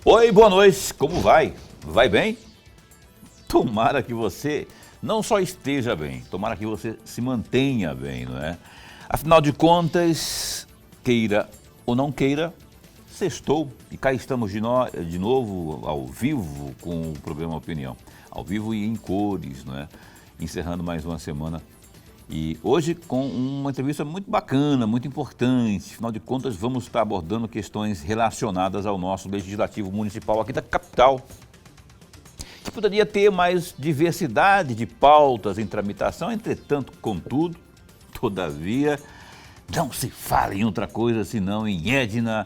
Oi, boa noite, como vai? Vai bem? Tomara que você não só esteja bem, tomara que você se mantenha bem, não é? Afinal de contas, queira ou não queira, sextou e cá estamos de novo ao vivo com o programa Opinião. Ao vivo e em cores, não é? Encerrando mais uma semana. E hoje com uma entrevista muito bacana, muito importante. Afinal de contas, vamos estar abordando questões relacionadas ao nosso Legislativo Municipal aqui da capital, que poderia ter mais diversidade de pautas em tramitação, entretanto, contudo, todavia, não se fala em outra coisa senão em Edna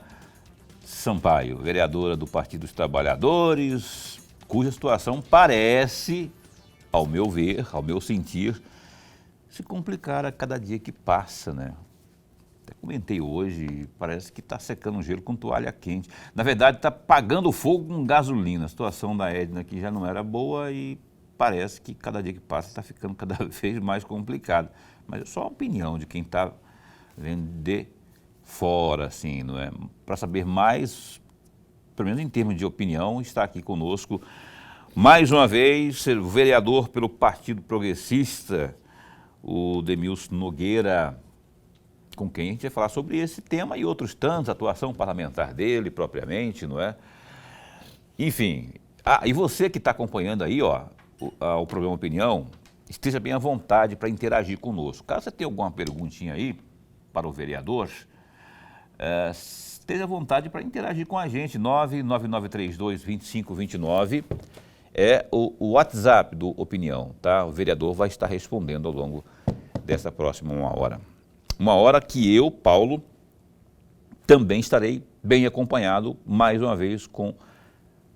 Sampaio, vereadora do Partido dos Trabalhadores, cuja situação parece, ao meu ver, ao meu sentir, se complicar a cada dia que passa, né? Até comentei hoje, parece que está secando o gelo com toalha quente. Na verdade, está apagando fogo com gasolina. A situação da Edna aqui já não era boa e parece que cada dia que passa está ficando cada vez mais complicado. Mas é só a opinião de quem está vendo de fora, assim, não é? Para saber mais, pelo menos em termos de opinião, está aqui conosco, mais uma vez, o vereador pelo Partido Progressista, o Demilson Nogueira, com quem a gente vai falar sobre esse tema e outros tantos, a atuação parlamentar dele propriamente, não é? Enfim, e você que está acompanhando aí, ó, o programa Opinião, esteja bem à vontade para interagir conosco. Caso você tenha alguma perguntinha aí para o vereador, esteja à vontade para interagir com a gente, 99932-2529, é o WhatsApp do Opinião, tá? O vereador vai estar respondendo ao longo dessa próxima uma hora. Uma hora que eu, Paulo, também estarei bem acompanhado, mais uma vez, com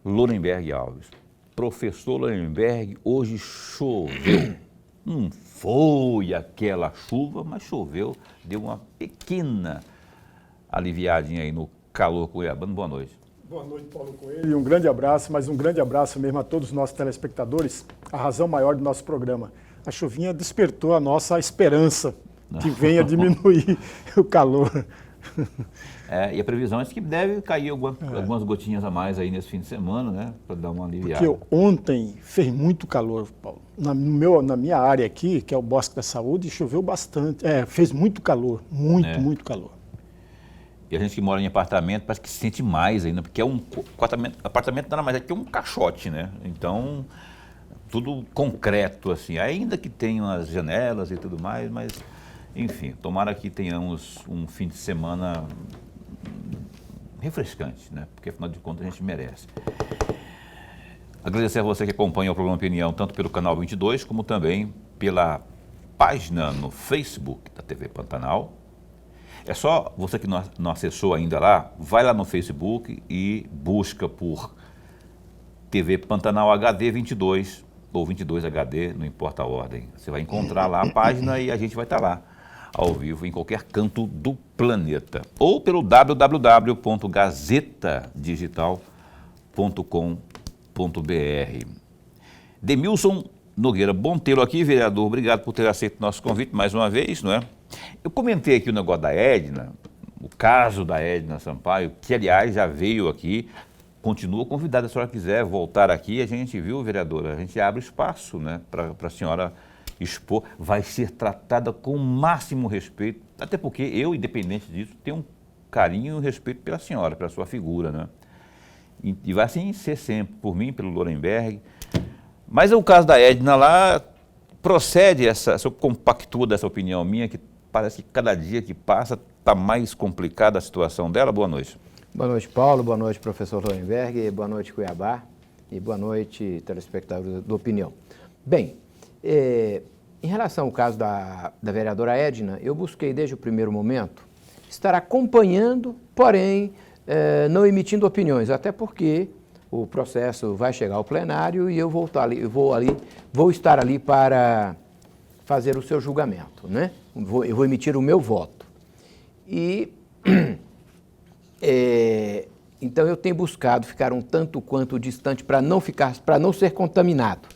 Lorenberg Alves. Professor Lorenberg, hoje choveu. Não foi aquela chuva, mas choveu, deu uma pequena aliviadinha aí no calor cuiabano. Boa noite. Boa noite, Paulo Coelho, e um grande abraço, mas um grande abraço mesmo a todos os nossos telespectadores, a razão maior do nosso programa. A chuvinha despertou a nossa esperança que venha diminuir o calor. E a previsão é que deve cair algumas gotinhas a mais aí nesse fim de semana, né, para dar uma aliviada. Porque ontem fez muito calor, Paulo. Na minha área aqui, que é o Bosque da Saúde, choveu bastante, fez muito calor, muito calor. E a gente que mora em apartamento parece que se sente mais ainda, porque apartamento nada mais é que um caixote, né? Então, tudo concreto, assim, ainda que tenham as janelas e tudo mais, mas, enfim, tomara que tenhamos um fim de semana refrescante, né? Porque, afinal de contas, a gente merece. Agradecer a você que acompanha o programa Opinião, tanto pelo canal 22, como também pela página no Facebook da TV Pantanal. É só você que não acessou ainda lá, vai lá no Facebook e busca por TV Pantanal HD 22 ou 22 HD, não importa a ordem. Você vai encontrar lá a página e a gente vai estar lá, ao vivo, em qualquer canto do planeta. Ou pelo www.gazetadigital.com.br. Demilson Nogueira, bom tê-lo aqui, vereador. Obrigado por ter aceito o nosso convite mais uma vez, não é? Eu comentei aqui o negócio da Edna, o caso da Edna Sampaio, que, aliás, já veio aqui, continua convidada, se a senhora quiser voltar aqui, a gente, viu, vereadora, a gente abre espaço, né, para a senhora expor, vai ser tratada com o máximo respeito, até porque eu, independente disso, tenho um carinho e um respeito pela senhora, pela sua figura, né, e vai assim ser sempre, por mim, pelo Lorenberg. Mas o caso da Edna lá, procede eu compactuo dessa opinião minha, que parece que cada dia que passa está mais complicada a situação dela. Boa noite. Boa noite, Paulo. Boa noite, professor Lorenberg. Boa noite, Cuiabá. E boa noite, telespectadores do Opinião. Bem, em relação ao caso da vereadora Edna, eu busquei desde o primeiro momento estar acompanhando, porém não emitindo opiniões, até porque o processo vai chegar ao plenário e eu vou estar ali para fazer o seu julgamento, né? Eu vou emitir o meu voto. E então eu tenho buscado ficar um tanto quanto distante para não ser contaminado.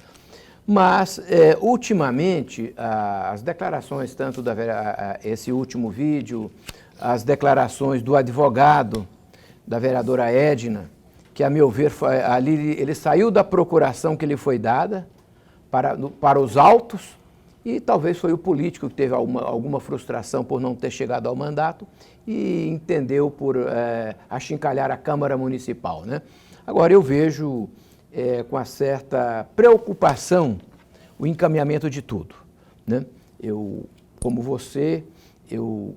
Mas ultimamente as declarações tanto esse último vídeo, as declarações do advogado da vereadora Edna, que, a meu ver, ali ele saiu da procuração que lhe foi dada para os autos, e talvez foi o político que teve alguma frustração por não ter chegado ao mandato e entendeu por achincalhar a Câmara Municipal, né? Agora, eu vejo com uma certa preocupação o encaminhamento de tudo, né? Eu, como você, eu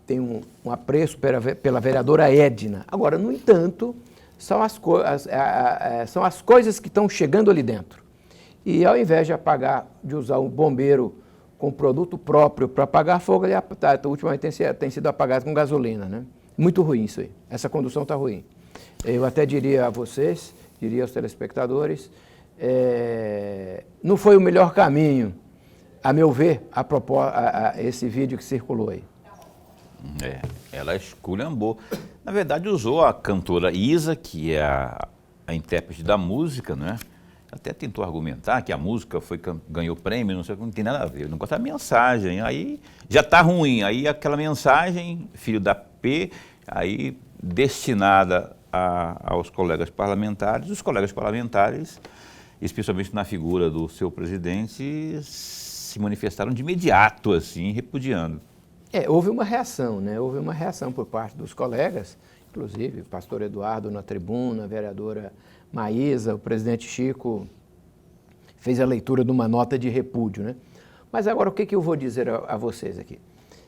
tenho um apreço pela vereadora Edna. Agora, no entanto, são as coisas que estão chegando ali dentro. E ao invés de usar um bombeiro com produto próprio para apagar fogo, ele ultimamente tem sido apagado com gasolina, né? Muito ruim isso aí. Essa condução está ruim. Eu até diria a vocês, diria aos telespectadores, não foi o melhor caminho, a meu ver, esse vídeo que circulou aí. Ela esculhambou. Na verdade, usou a cantora Isa, que é a intérprete da música, né? Até tentou argumentar que a música ganhou prêmio, não sei o que, não tem nada a ver. Não gosta da mensagem, aí já está ruim. Aí aquela mensagem, filho da P, aí destinada aos colegas parlamentares, os colegas parlamentares, especialmente na figura do seu presidente, se manifestaram de imediato, assim, repudiando. Houve uma reação, né? Houve uma reação por parte dos colegas, inclusive o pastor Eduardo na tribuna, a vereadora Maísa, o presidente Chico fez a leitura de uma nota de repúdio, né? Mas agora o que eu vou dizer a vocês aqui?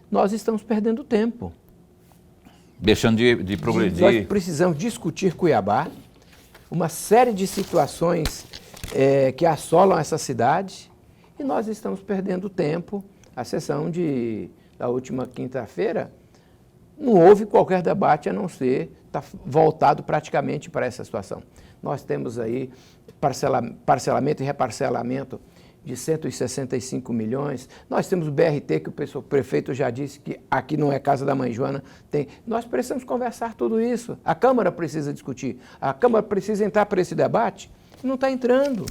Nós estamos perdendo tempo. Deixando de progredir. Nós precisamos discutir Cuiabá, uma série de situações que assolam essa cidade, e nós estamos perdendo tempo. A sessão da última quinta-feira não houve qualquer debate a não ser estar voltado praticamente para essa situação. Nós temos aí parcelamento e reparcelamento de 165 milhões. Nós temos o BRT, que o prefeito já disse que aqui não é casa da mãe Joana. Nós precisamos conversar tudo isso. A Câmara precisa discutir. A Câmara precisa entrar para esse debate. Não está entrando.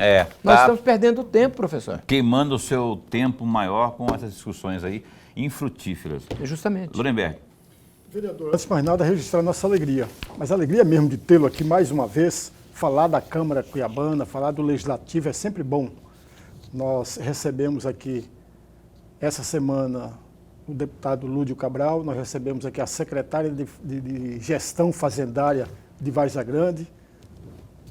Nós estamos perdendo tempo, professor. Queimando o seu tempo maior com essas discussões aí infrutíferas. Justamente. Lorenberg. Vereador, antes de mais nada, registrar nossa alegria. Mas a alegria mesmo de tê-lo aqui mais uma vez, falar da Câmara Cuiabana, falar do Legislativo é sempre bom. Nós recebemos aqui, essa semana, o deputado Lúdio Cabral, nós recebemos aqui a secretária de Gestão Fazendária de Várzea Grande.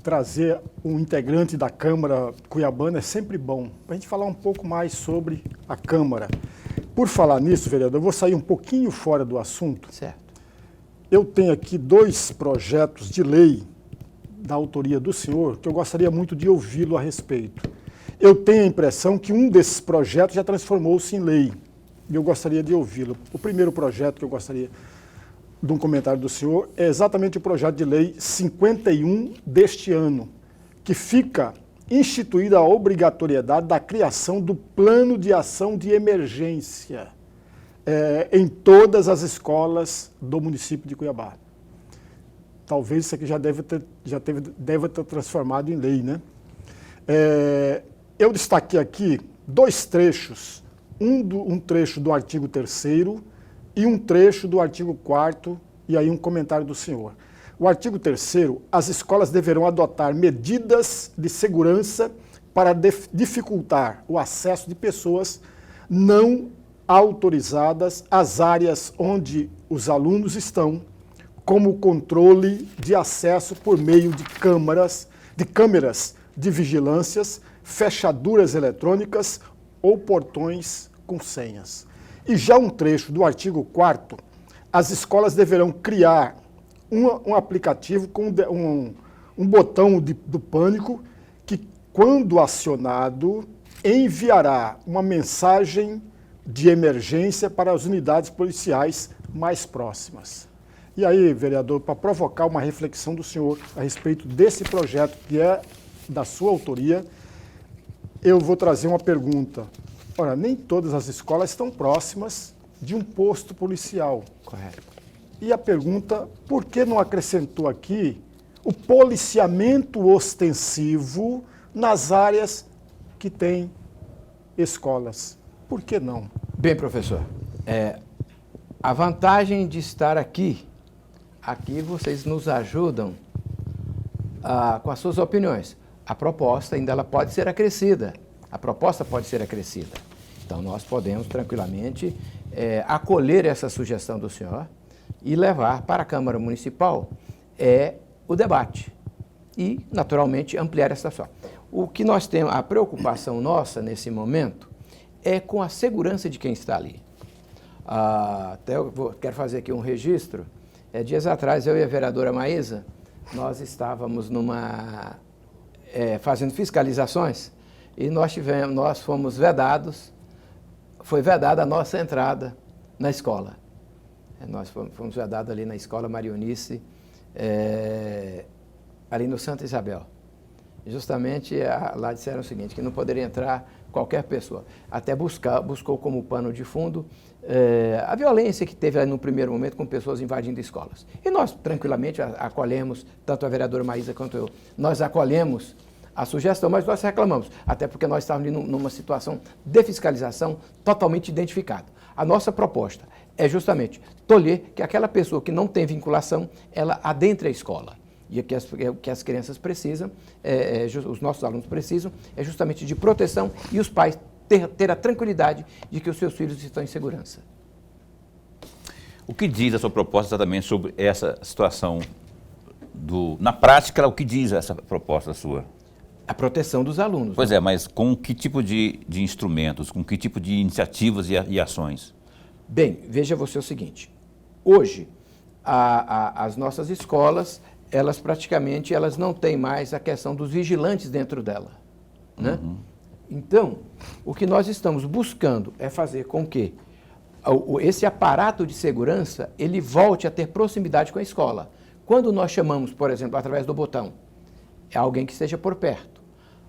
Trazer um integrante da Câmara Cuiabana é sempre bom, para a gente falar um pouco mais sobre a Câmara. Por falar nisso, vereador, eu vou sair um pouquinho fora do assunto. Certo. Eu tenho aqui 2 projetos de lei da autoria do senhor que eu gostaria muito de ouvi-lo a respeito. Eu tenho a impressão que um desses projetos já transformou-se em lei e eu gostaria de ouvi-lo. O primeiro projeto que eu gostaria de um comentário do senhor é exatamente o projeto de lei 51 deste ano, que fica instituída a obrigatoriedade da criação do plano de ação de emergência em todas as escolas do município de Cuiabá. Talvez isso aqui já deve ter transformado em lei, né? Eu destaquei aqui 2 trechos, um trecho do artigo 3º e um trecho do artigo 4º, e aí um comentário do senhor. O artigo 3º, as escolas deverão adotar medidas de segurança para dificultar o acesso de pessoas não autorizadas às áreas onde os alunos estão, como o controle de acesso por meio de câmeras de vigilâncias, fechaduras eletrônicas ou portões com senhas. E já um trecho do artigo 4º, as escolas deverão criar um aplicativo com um botão do pânico que, quando acionado, enviará uma mensagem de emergência para as unidades policiais mais próximas. E aí, vereador, para provocar uma reflexão do senhor a respeito desse projeto que é da sua autoria, eu vou trazer uma pergunta. Ora, nem todas as escolas estão próximas de um posto policial. Correto. E a pergunta, por que não acrescentou aqui o policiamento ostensivo nas áreas que tem escolas? Por que não? Bem, professor, a vantagem de estar aqui vocês nos ajudam com as suas opiniões. A proposta ainda ela pode ser acrescida. A proposta pode ser acrescida. Então, nós podemos tranquilamente acolher essa sugestão do senhor e levar para a Câmara Municipal o debate e, naturalmente, ampliar essa situação. O que nós temos, a preocupação nossa nesse momento é com a segurança de quem está ali. Até quero fazer aqui um registro. Dias atrás, eu e a vereadora Maísa, nós estávamos fazendo fiscalizações e nós fomos vedados, foi vedada a nossa entrada na escola. Nós fomos vedados ali na escola Marionice, ali no Santa Isabel. Justamente lá disseram o seguinte, que não poderia entrar qualquer pessoa. Até buscou como pano de fundo a violência que teve ali no primeiro momento com pessoas invadindo escolas. E nós, tranquilamente, acolhemos, tanto a vereadora Maísa quanto eu, nós acolhemos a sugestão, mas nós reclamamos, até porque nós estávamos ali numa situação de fiscalização totalmente identificada. A nossa proposta é justamente tolher que aquela pessoa que não tem vinculação, ela adentre a escola. E o que as crianças precisam, os nossos alunos precisam, é justamente de proteção e os pais ter a tranquilidade de que os seus filhos estão em segurança. O que diz a sua proposta exatamente sobre essa situação? Na prática, o que diz essa proposta sua? A proteção dos alunos. Pois mas com que tipo de instrumentos, com que tipo de iniciativas e ações? Bem, veja você o seguinte, hoje as nossas escolas, elas praticamente não têm mais a questão dos vigilantes dentro dela, né? Uhum. Então, o que nós estamos buscando é fazer com que esse aparato de segurança, ele volte a ter proximidade com a escola. Quando nós chamamos, por exemplo, através do botão, é alguém que esteja por perto.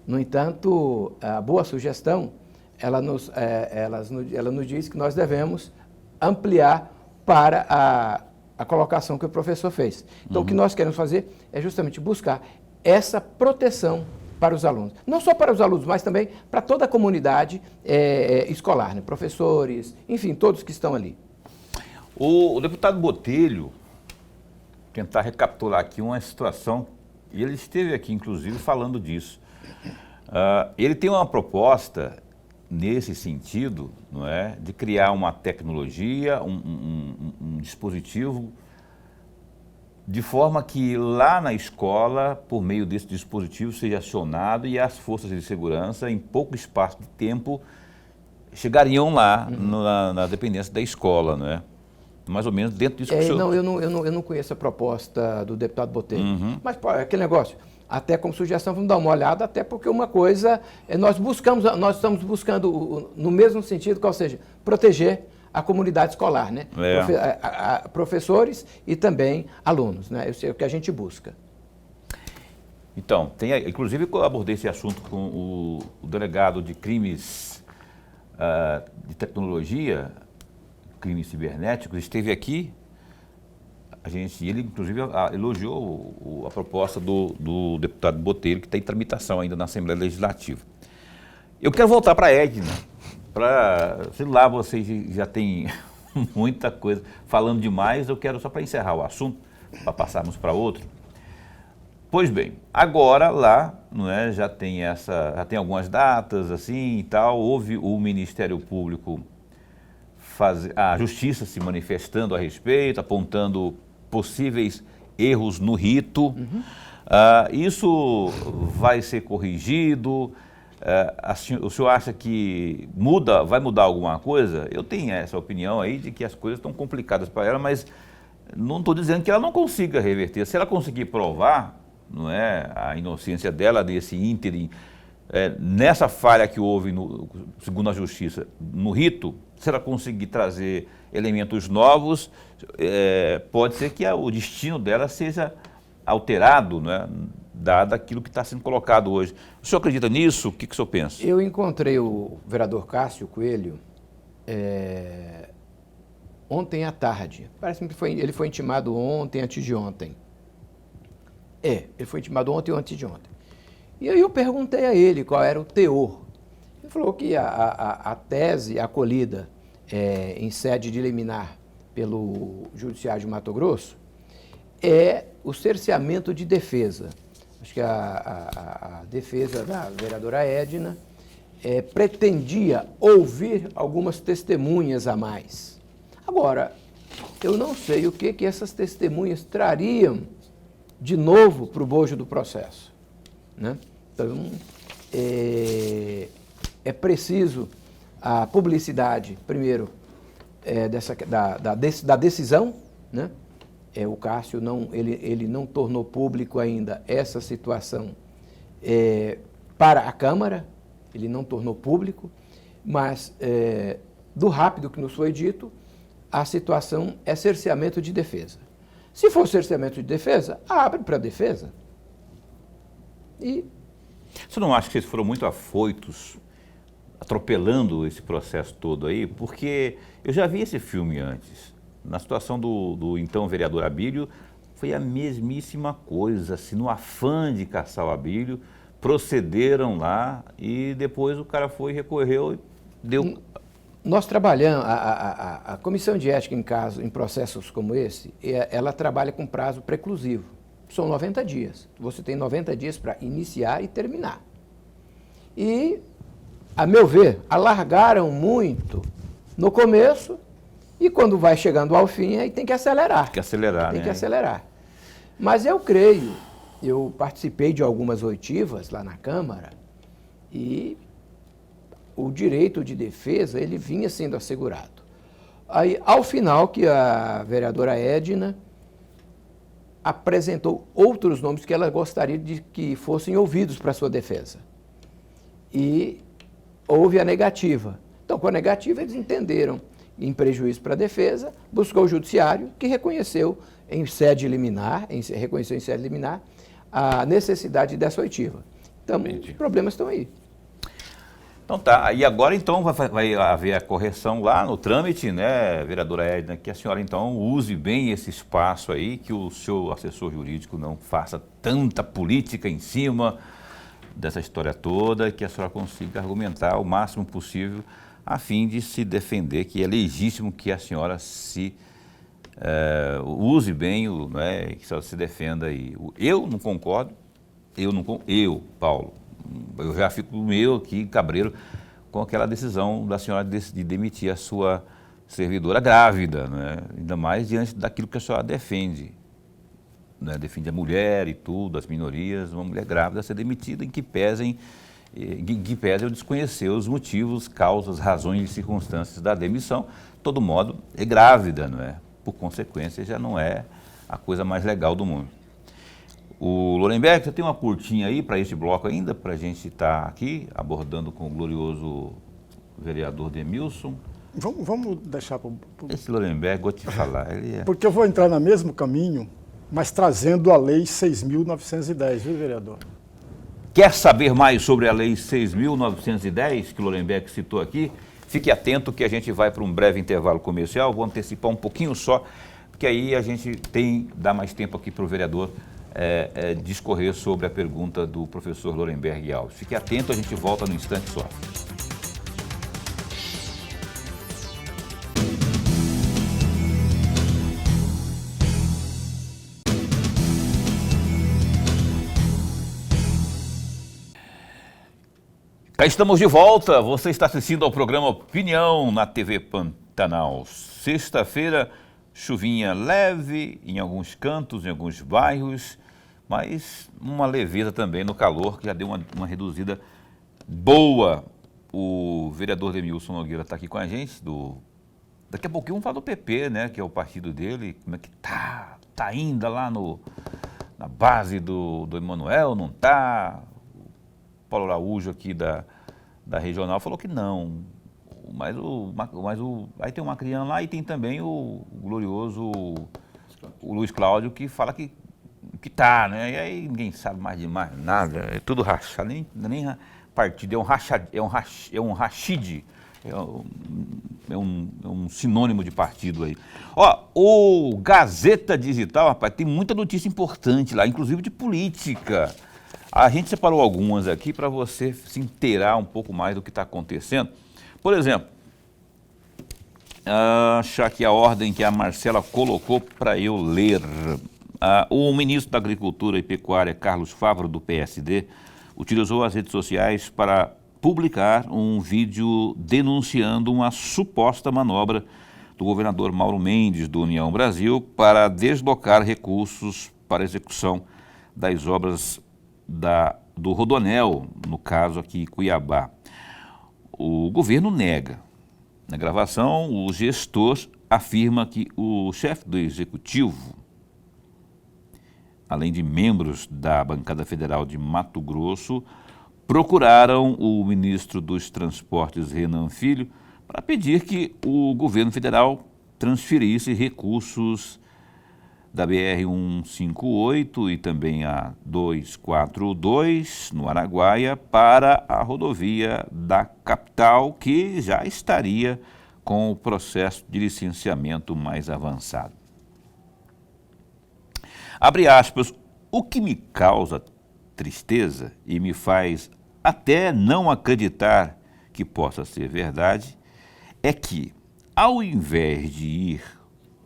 No entanto, a boa sugestão, ela nos diz que nós devemos ampliar para a colocação que o professor fez. Então, o que nós queremos fazer é justamente buscar essa proteção para os alunos. Não só para os alunos, mas também para toda a comunidade escolar, né? Professores, enfim, todos que estão ali. O deputado Botelho, tentar recapitular aqui uma situação, e ele esteve aqui, inclusive, falando disso. Ele tem uma proposta nesse sentido, não é, de criar uma tecnologia, um dispositivo, de forma que lá na escola, por meio desse dispositivo, seja acionado e as forças de segurança, em pouco espaço de tempo, chegariam lá na dependência da escola, não é? Mais ou menos dentro disso que o senhor... Não, eu não conheço a proposta do deputado Botelho. Mas, pô, aquele negócio, até como sugestão, vamos dar uma olhada, até porque uma coisa, nós estamos buscando no mesmo sentido, qual seja, proteger a comunidade escolar, né? Professores e também alunos, né? Isso é o que a gente busca. Então, inclusive eu abordei esse assunto com o delegado de crimes de tecnologia, crimes cibernéticos, esteve aqui, ele inclusive elogiou a proposta do deputado Botelho, que está em tramitação ainda na Assembleia Legislativa. Eu quero voltar para a Edna, sei lá, vocês já têm muita coisa falando demais, eu quero só para encerrar o assunto, para passarmos para outro. Pois bem, agora lá, não é, já tem algumas datas assim e tal, houve o Ministério Público, a Justiça se manifestando a respeito, apontando possíveis erros no rito. Isso vai ser corrigido? O senhor acha que vai mudar alguma coisa? Eu tenho essa opinião aí de que as coisas estão complicadas para ela, mas não estou dizendo que ela não consiga reverter. Se ela conseguir provar, não é, a inocência dela desse ínterim, nessa falha que houve, segundo a Justiça, no rito, se ela conseguir trazer elementos novos, pode ser que o destino dela seja alterado, não é? Dado aquilo que está sendo colocado hoje. O senhor acredita nisso? O que o senhor pensa? Eu encontrei o vereador Cássio Coelho ontem à tarde. Parece que ele foi intimado ontem, antes de ontem. Ele foi intimado ontem ou antes de ontem. E aí eu perguntei a ele qual era o teor. Ele falou que a tese acolhida em sede de liminar pelo Judiciário de Mato Grosso é o cerceamento de defesa. acho que a defesa da vereadora Edna pretendia ouvir algumas testemunhas a mais. Agora, eu não sei o que essas testemunhas trariam de novo para o bojo do processo, né? Então, é preciso a publicidade, primeiro, da decisão, né? O Cássio ele não tornou público ainda essa situação para a Câmara, ele não tornou público, mas do rápido que nos foi dito, a situação é cerceamento de defesa. Se for cerceamento de defesa, abre para a defesa. E você não acha que vocês foram muito afoitos, atropelando esse processo todo aí? Porque eu já vi esse filme antes. Na situação do então vereador Abílio, foi a mesmíssima coisa. Assim, no afã de caçar o Abílio, procederam lá e depois o cara foi, recorreu e deu... Nós trabalhamos, a Comissão de Ética em processos como esse, ela trabalha com prazo preclusivo. São 90 dias. Você tem 90 dias para iniciar e terminar. E, a meu ver, alargaram muito no começo e quando vai chegando ao fim, aí tem que acelerar. Tem que acelerar, Tem né? que acelerar. Mas eu creio, eu participei de algumas oitivas lá na Câmara e o direito de defesa, ele vinha sendo assegurado. Aí, ao final, que a vereadora Edna apresentou outros nomes que ela gostaria de que fossem ouvidos para a sua defesa. E houve a negativa. Então, com a negativa, eles entenderam em prejuízo para a defesa, buscou o judiciário, que reconheceu em sede liminar, reconheceu em sede liminar, a necessidade dessa oitiva. Então, os problemas estão aí. Então tá, e agora então vai haver a correção lá no trâmite, né, vereadora Edna, que a senhora então use bem esse espaço aí, que o seu assessor jurídico não faça tanta política em cima dessa história toda, que a senhora consiga argumentar o máximo possível a fim de se defender, que é legítimo que a senhora se use bem, né, que a senhora se defenda aí. Eu não concordo, Paulo, eu já fico meio aqui, cabreiro, com aquela decisão da senhora de demitir a sua servidora grávida, né? Ainda mais diante daquilo que a senhora defende. Né? Defende a mulher e tudo, as minorias, uma mulher grávida ser demitida, em que pese eu desconhecer os motivos, causas, razões e circunstâncias da demissão. De todo modo, é grávida, não é? Por consequência, já não é a coisa mais legal do mundo. O Lorenberg, você tem uma curtinha aí para esse bloco ainda, para a gente estar aqui abordando com o glorioso vereador Demilson? Vamos deixar para... Esse Lorenberg, vou te falar, ele é... Porque eu vou entrar no mesmo caminho, mas trazendo a Lei 6.910, viu, vereador? Quer saber mais sobre a Lei 6.910, que o Lorenberg citou aqui? Fique atento que a gente vai para um breve intervalo comercial, vou antecipar um pouquinho só, porque aí a gente dá mais tempo aqui para o vereador discorrer sobre a pergunta do professor Lorenberg Alves. Fique atento, a gente volta no instante só. Cá estamos de volta, você está assistindo ao programa Opinião na TV Pantanal. Sexta-feira, chuvinha leve em alguns cantos, em alguns bairros, mas uma leveza também no calor, que já deu uma reduzida boa. O vereador Demilson Nogueira está aqui com a gente. Daqui a pouquinho vamos falar do PP, né, que é o partido dele. Como é que tá ainda lá na base do Emanuel, não tá? O Paulo Araújo aqui da regional falou que não. Mas aí tem o Macriano lá e tem também o glorioso o Luiz Cláudio, que fala que tá, né? E aí ninguém sabe mais de mais nada, é tudo rachado, nem partido, é um rachide, é um sinônimo de partido aí. Ó, o Gazeta Digital, rapaz, tem muita notícia importante lá, inclusive de política. A gente separou algumas aqui para você se inteirar um pouco mais do que está acontecendo. Por exemplo, achar aqui a ordem que a Marcela colocou para eu ler. O ministro da Agricultura e Pecuária, Carlos Fávaro, do PSD, utilizou as redes sociais para publicar um vídeo denunciando uma suposta manobra do governador Mauro Mendes, do União Brasil, para deslocar recursos para execução das obras do Rodoanel, no caso aqui Cuiabá. O governo nega. Na gravação, o gestor afirma que o chefe do executivo, além de membros da bancada federal de Mato Grosso, procuraram o ministro dos Transportes, Renan Filho, para pedir que o governo federal transferisse recursos da BR-158 e também a 242, no Araguaia, para a rodovia da capital, que já estaria com o processo de licenciamento mais avançado. Abre aspas, o que me causa tristeza e me faz até não acreditar que possa ser verdade é que, ao invés de ir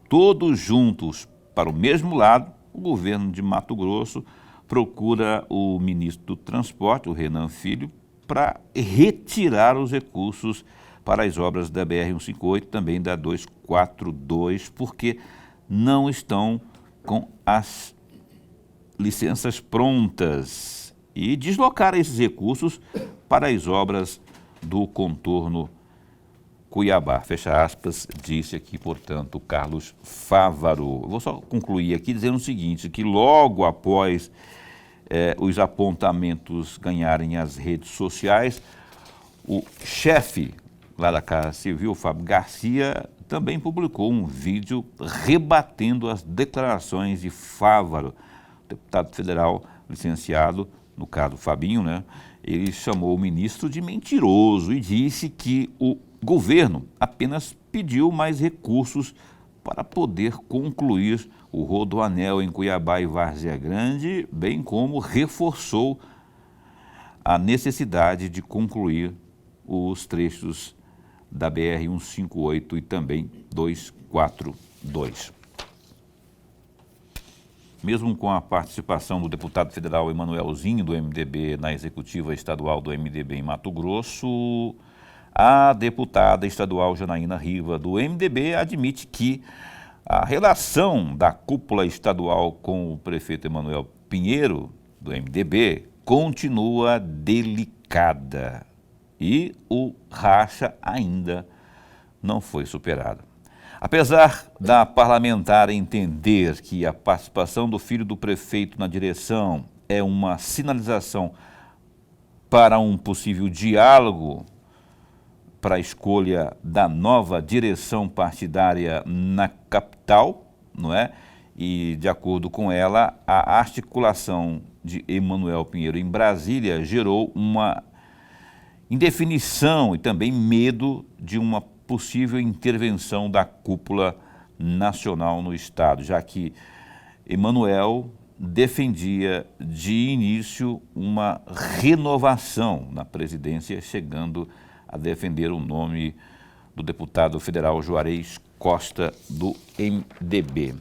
todos juntos para o mesmo lado, o governo de Mato Grosso procura o ministro do Transporte, o Renan Filho, para retirar os recursos para as obras da BR-158 e também da 242, porque não estão com as licenças prontas e deslocar esses recursos para as obras do contorno Cuiabá. Fecha aspas, disse aqui, portanto, Carlos Fávaro. Eu vou só concluir aqui dizendo o seguinte, que logo após os apontamentos ganharem as redes sociais, o chefe lá da Casa Civil, Fábio Garcia, também publicou um vídeo rebatendo as declarações de Fávaro, deputado federal licenciado, no caso Fabinho, né? Ele chamou o ministro de mentiroso e disse que o governo apenas pediu mais recursos para poder concluir o Rodoanel em Cuiabá e Várzea Grande, bem como reforçou a necessidade de concluir os trechos da BR-158 e também 242. Mesmo com a participação do deputado federal Emanuelzinho, do MDB, na executiva estadual do MDB em Mato Grosso, a deputada estadual Janaína Riva, do MDB, admite que a relação da cúpula estadual com o prefeito Emanuel Pinheiro, do MDB, continua delicada e o racha ainda não foi superado. Apesar da parlamentar entender que a participação do filho do prefeito na direção é uma sinalização para um possível diálogo para a escolha da nova direção partidária na capital, não é? E, de acordo com ela, a articulação de Emanuel Pinheiro em Brasília gerou uma indefinição e também medo de uma possível intervenção da cúpula nacional no Estado, já que Emanuel defendia de início uma renovação na presidência, chegando a defender o nome do deputado federal Juarez Costa, do MDB.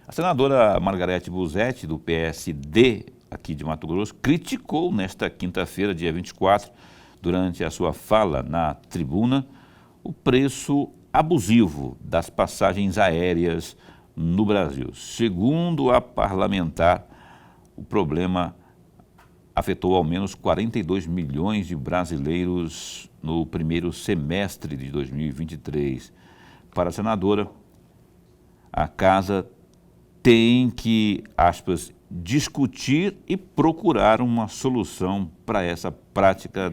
A senadora Margarete Busetti, do PSD, aqui de Mato Grosso, criticou nesta quinta-feira, dia 24, durante a sua fala na tribuna, o preço abusivo das passagens aéreas no Brasil. Segundo a parlamentar, o problema afetou ao menos 42 milhões de brasileiros no primeiro semestre de 2023. Para a senadora, a casa tem que, aspas, discutir e procurar uma solução para essa prática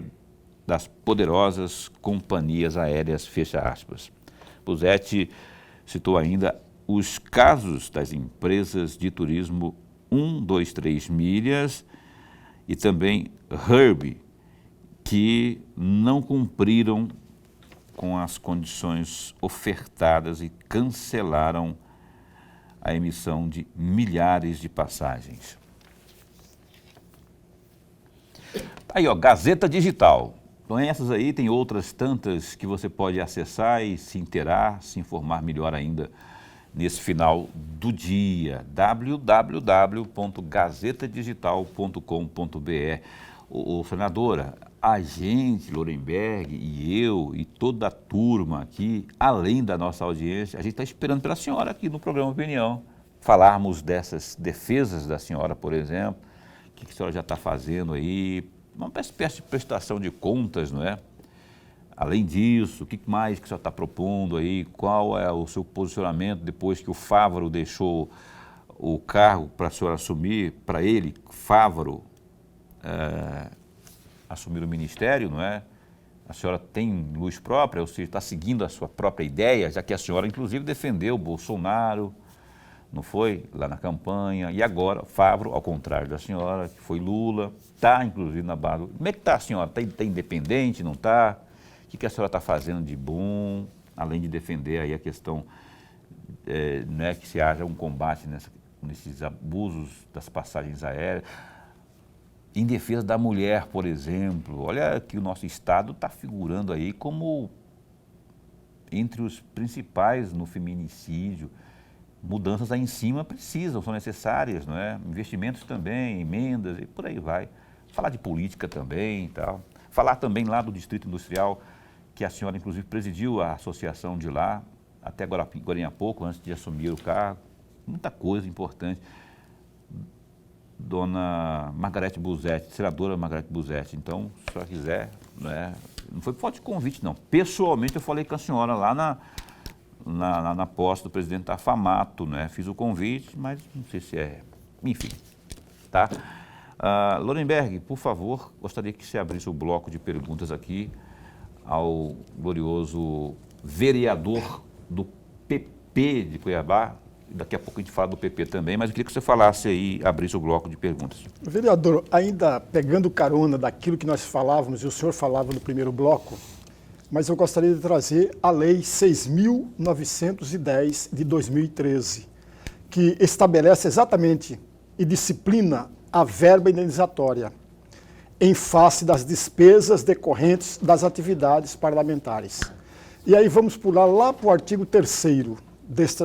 das poderosas companhias aéreas, fecha aspas. Busetti citou ainda os casos das empresas de turismo 123 Milhas e também Herb, que não cumpriram com as condições ofertadas e cancelaram a emissão de milhares de passagens. Aí, ó, Gazeta Digital. Então, essas aí, tem outras tantas que você pode acessar e se inteirar, se informar melhor ainda nesse final do dia. www.gazetadigital.com.br. Senadora, a gente, Lorenberg e eu e toda a turma aqui, além da nossa audiência, a gente está esperando pela senhora aqui no programa Opinião, falarmos dessas defesas da senhora, por exemplo, o que a senhora já está fazendo aí, uma espécie de prestação de contas, não é? Além disso, o que mais que a senhora está propondo aí? Qual é o seu posicionamento depois que o Fávaro deixou o cargo para a senhora assumir, para ele, Fávaro, assumir o ministério, não é? A senhora tem luz própria, ou seja, está seguindo a sua própria ideia, já que a senhora, inclusive, defendeu o Bolsonaro, não foi? Lá na campanha, e agora, Fávaro, ao contrário da senhora, que foi Lula, está, inclusive, na base. Como é que está a senhora? Está independente, não está? O que a senhora está fazendo de bom, além de defender aí a questão, não é que se haja um combate nesses abusos das passagens aéreas, em defesa da mulher, por exemplo. Olha que o nosso Estado está figurando aí como entre os principais no feminicídio. Mudanças aí em cima são necessárias, não é? Investimentos também, emendas e por aí vai. Falar de política também e tal. Falar também lá do Distrito Industrial, que a senhora inclusive presidiu a associação de lá, até agora há pouco, antes de assumir o cargo. Muita coisa importante. Dona Margarete Busetti, senadora Margarete Busetti. Então, se a senhora quiser, não foi por falta de convite, não. Pessoalmente, eu falei com a senhora lá na posse do presidente Afamato, né? Fiz o convite, mas não sei se é... Enfim, tá? Lorenberg, por favor, gostaria que você abrisse o bloco de perguntas aqui ao glorioso vereador do PP de Cuiabá. Daqui a pouco a gente fala do PP também, mas eu queria que você falasse aí, abrisse o bloco de perguntas. Vereador, ainda pegando carona daquilo que nós falávamos, e o senhor falava no primeiro bloco, mas eu gostaria de trazer a Lei 6.910 de 2013, que estabelece exatamente e disciplina a verba indenizatória em face das despesas decorrentes das atividades parlamentares. E aí vamos pular lá para o artigo 3º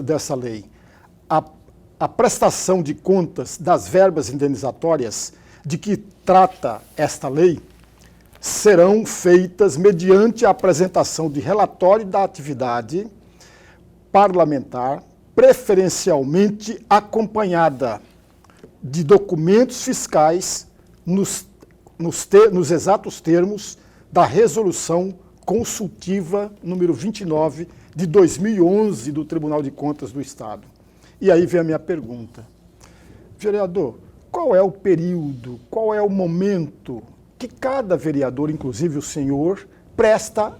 dessa lei. A prestação de contas das verbas indenizatórias de que trata esta lei serão feitas mediante a apresentação de relatório da atividade parlamentar, preferencialmente acompanhada de documentos fiscais nos exatos termos da resolução consultiva número 29 de 2011 do Tribunal de Contas do Estado. E aí vem a minha pergunta. Vereador, qual é o período, qual é o momento que cada vereador, inclusive o senhor, presta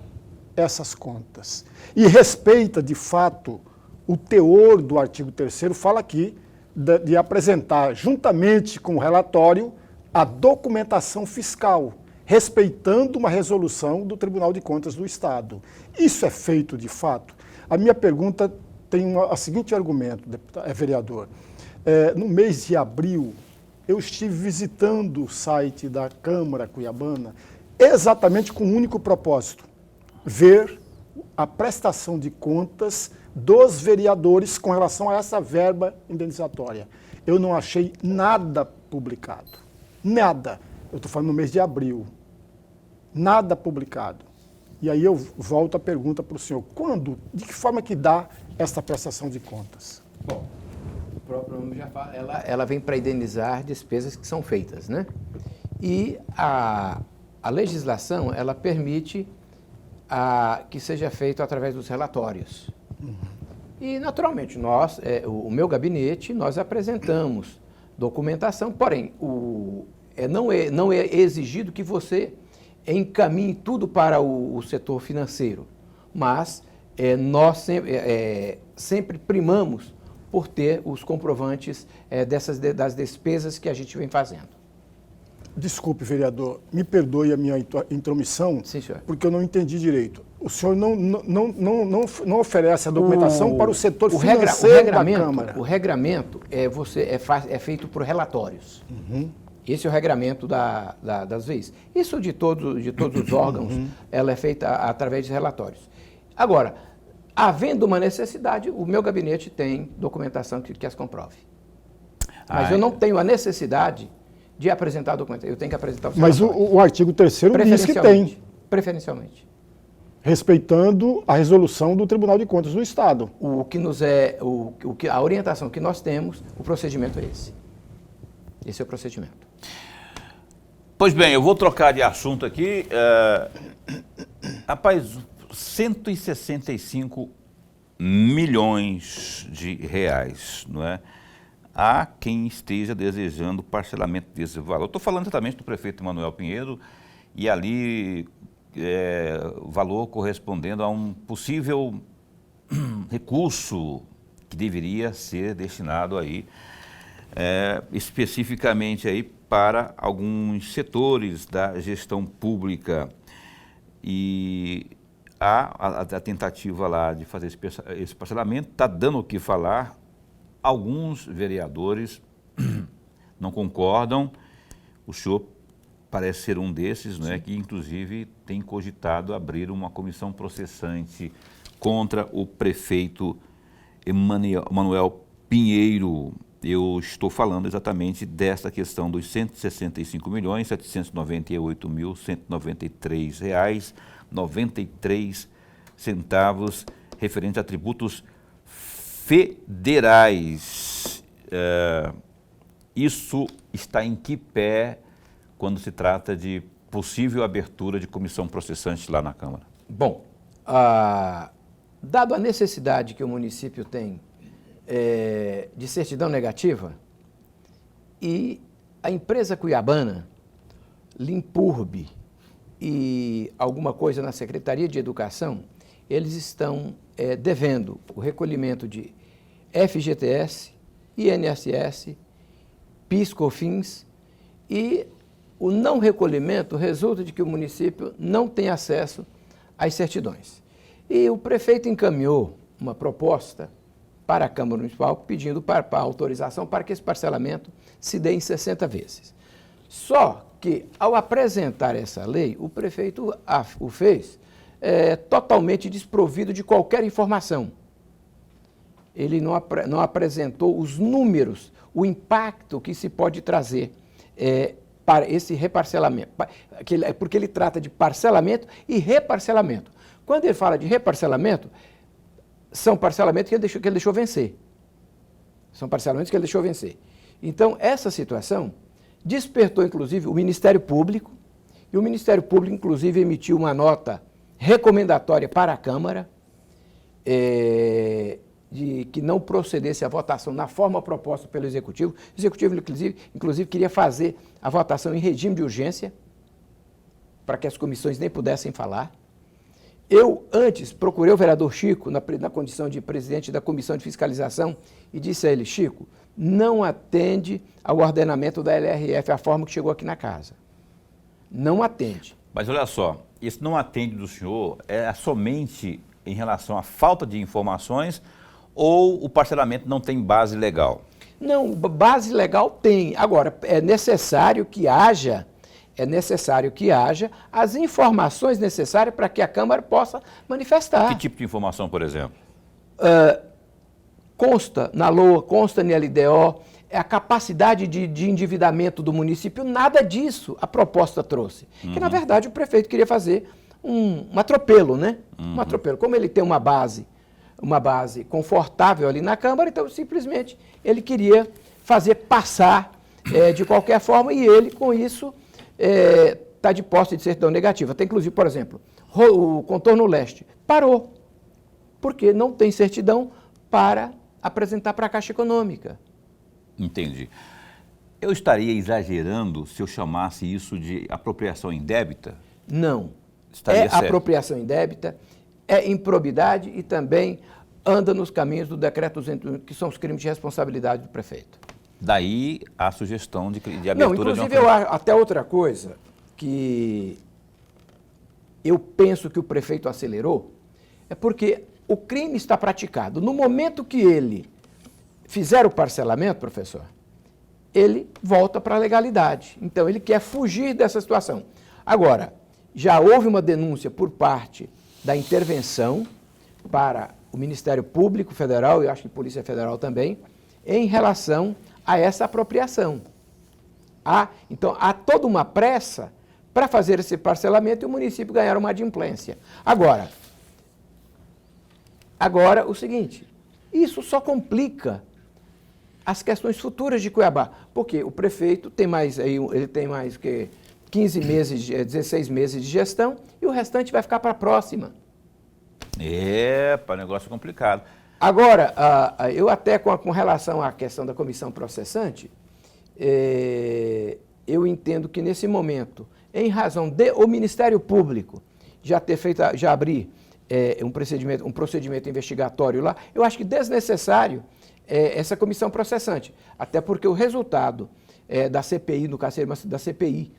essas contas? E respeita, de fato, o teor do artigo 3º, fala aqui de apresentar, juntamente com o relatório, a documentação fiscal, respeitando uma resolução do Tribunal de Contas do Estado. Isso é feito de fato? A minha pergunta tem o seguinte argumento, vereador. No mês de abril, eu estive visitando o site da Câmara Cuiabana exatamente com um único propósito, ver a prestação de contas dos vereadores com relação a essa verba indenizatória. Eu não achei nada publicado. Nada. Eu estou falando no mês de abril. Nada publicado. E aí eu volto a pergunta para o senhor. Quando, de que forma que dá essa prestação de contas? Bom, o próprio nome já fala, ela vem para indenizar despesas que são feitas, né? E a legislação, ela permite que seja feito através dos relatórios. Uhum. E, naturalmente, nós, o meu gabinete, nós apresentamos documentação, porém, não é exigido que você encaminhe tudo para o setor financeiro, mas nós sempre primamos por ter os comprovantes das despesas que a gente vem fazendo. Desculpe, vereador, me perdoe a minha intromissão, sim, senhor, porque eu não entendi direito. O senhor não oferece a documentação para o setor financeiro da Câmara? O regramento é feito por relatórios. Uhum. Esse é o regramento das vezes. Isso de todos os órgãos, ela é feita através de relatórios. Agora, havendo uma necessidade, o meu gabinete tem documentação que as comprove. Mas eu não tenho a necessidade de apresentar a documentação. Eu tenho que apresentar o Mas o artigo 3º diz que tem. Preferencialmente. Respeitando a resolução do Tribunal de Contas do Estado. O que a orientação que nós temos, o procedimento é esse. Esse é o procedimento. Pois bem, eu vou trocar de assunto aqui. Rapaz, 165 milhões de reais, não é? Há quem esteja desejando parcelamento desse valor. Estou falando exatamente do prefeito Manuel Pinheiro e ali valor correspondendo a um possível recurso que deveria ser destinado aí especificamente aí para alguns setores da gestão pública. E há a tentativa lá de fazer esse parcelamento, está dando o que falar. Alguns vereadores não concordam, o senhor parece ser um desses, né, que inclusive tem cogitado abrir uma comissão processante contra o prefeito Manuel Pinheiro. Eu estou falando exatamente dessa questão dos R$ 165.798.193,93 referente a tributos federais. Isso está em que pé quando se trata de possível abertura de comissão processante lá na Câmara? Bom, dado a necessidade que o município tem de certidão negativa, e a empresa cuiabana, Limpurb e alguma coisa na Secretaria de Educação, eles estão devendo o recolhimento de FGTS, INSS, PIS, COFINS, e o não recolhimento resulta de que o município não tem acesso às certidões. E o prefeito encaminhou uma proposta para a Câmara Municipal pedindo para autorização para que esse parcelamento se dê em 60 vezes. Só que, ao apresentar essa lei, o prefeito o fez totalmente desprovido de qualquer informação. Ele não apresentou os números, o impacto que se pode trazer para esse reparcelamento, porque ele trata de parcelamento e reparcelamento. Quando ele fala de reparcelamento, são parcelamentos que ele deixou vencer. São parcelamentos que ele deixou vencer. Então, essa situação despertou, inclusive, o Ministério Público, e o Ministério Público, inclusive, emitiu uma nota recomendatória para a Câmara, de que não procedesse a votação na forma proposta pelo Executivo. O Executivo, inclusive, queria fazer a votação em regime de urgência, para que as comissões nem pudessem falar. Eu, antes, procurei o vereador Chico, na condição de presidente da Comissão de Fiscalização, e disse a ele: Chico, não atende ao ordenamento da LRF, a forma que chegou aqui na casa. Não atende. Mas olha só, esse não atende do senhor é somente em relação à falta de informações ou o parcelamento não tem base legal? Não, base legal tem. Agora, é necessário que haja as informações necessárias para que a Câmara possa manifestar. Que tipo de informação, por exemplo? Consta na LOA, consta na LDO, a capacidade de endividamento do município, nada disso a proposta trouxe. Que, na verdade, o prefeito queria fazer um atropelo, né? Um atropelo. Como ele tem uma base confortável ali na Câmara, então, simplesmente, ele queria fazer passar de qualquer forma, e ele, com isso, está de posse de certidão negativa. Tem, inclusive, por exemplo, o contorno leste parou, porque não tem certidão para apresentar para a Caixa Econômica. Entendi. Eu estaria exagerando se eu chamasse isso de apropriação indébita? Não. Estaria certo. Apropriação indébita, é improbidade e também anda nos caminhos do decreto 201, que são os crimes de responsabilidade do prefeito. Daí a sugestão de abertura não, inclusive, de uma... até outra coisa que eu penso que o prefeito acelerou é porque o crime está praticado. No momento que ele fizer o parcelamento, professor, ele volta para a legalidade. Então, ele quer fugir dessa situação. Agora, já houve uma denúncia por parte da intervenção para o Ministério Público Federal, e acho que Polícia Federal também, em relação a essa apropriação. Então, há toda uma pressa para fazer esse parcelamento e o município ganhar uma adimplência. Agora, o seguinte, isso só complica as questões futuras de Cuiabá, porque o prefeito tem mais, ele tem mais que 15 meses, 16 meses de gestão e o restante vai ficar para a próxima. Para negócio complicado. Agora, eu até com relação à questão da comissão processante, eu entendo que nesse momento, em razão de o Ministério Público já abrir um procedimento investigatório lá, eu acho que desnecessário essa comissão processante, até porque o resultado da CPI, no caso da CPI,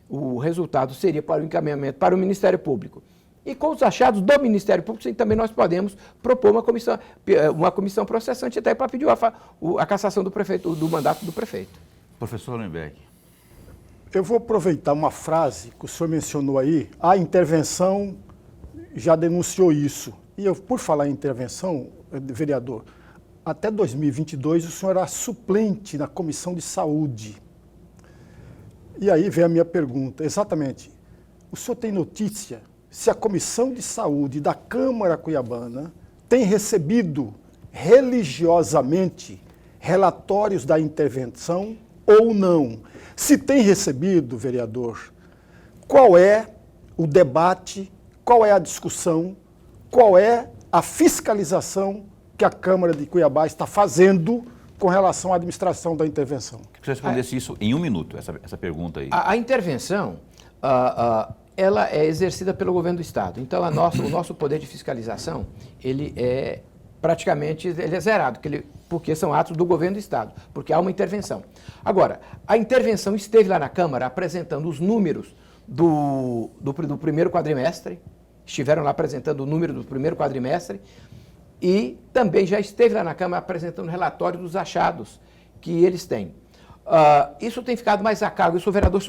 o resultado seria para o encaminhamento para o Ministério Público. E com os achados do Ministério Público, sim, também nós podemos propor uma comissão processante até para pedir a cassação do mandato do prefeito. Professor Lemberg. Eu vou aproveitar uma frase que o senhor mencionou aí, a intervenção já denunciou isso. E eu, por falar em intervenção, vereador, até 2022 o senhor era suplente na Comissão de Saúde. E aí vem a minha pergunta, exatamente, o senhor tem notícia se a Comissão de Saúde da Câmara Cuiabana tem recebido religiosamente relatórios da intervenção ou não? Se tem recebido, vereador, qual é o debate, qual é a discussão, qual é a fiscalização que a Câmara de Cuiabá está fazendo com relação à administração da intervenção? Queria que você respondesse isso em um minuto, essa pergunta aí. A intervenção, ela é exercida pelo governo do Estado. Então, o nosso poder de fiscalização, ele é praticamente zerado, porque são atos do governo do Estado, porque há uma intervenção. Agora, a intervenção esteve lá na Câmara apresentando os números do primeiro quadrimestre, estiveram lá apresentando o número do primeiro quadrimestre, e também já esteve lá na Câmara apresentando relatório dos achados que eles têm. Isso tem ficado mais a cargo, eu sou vereador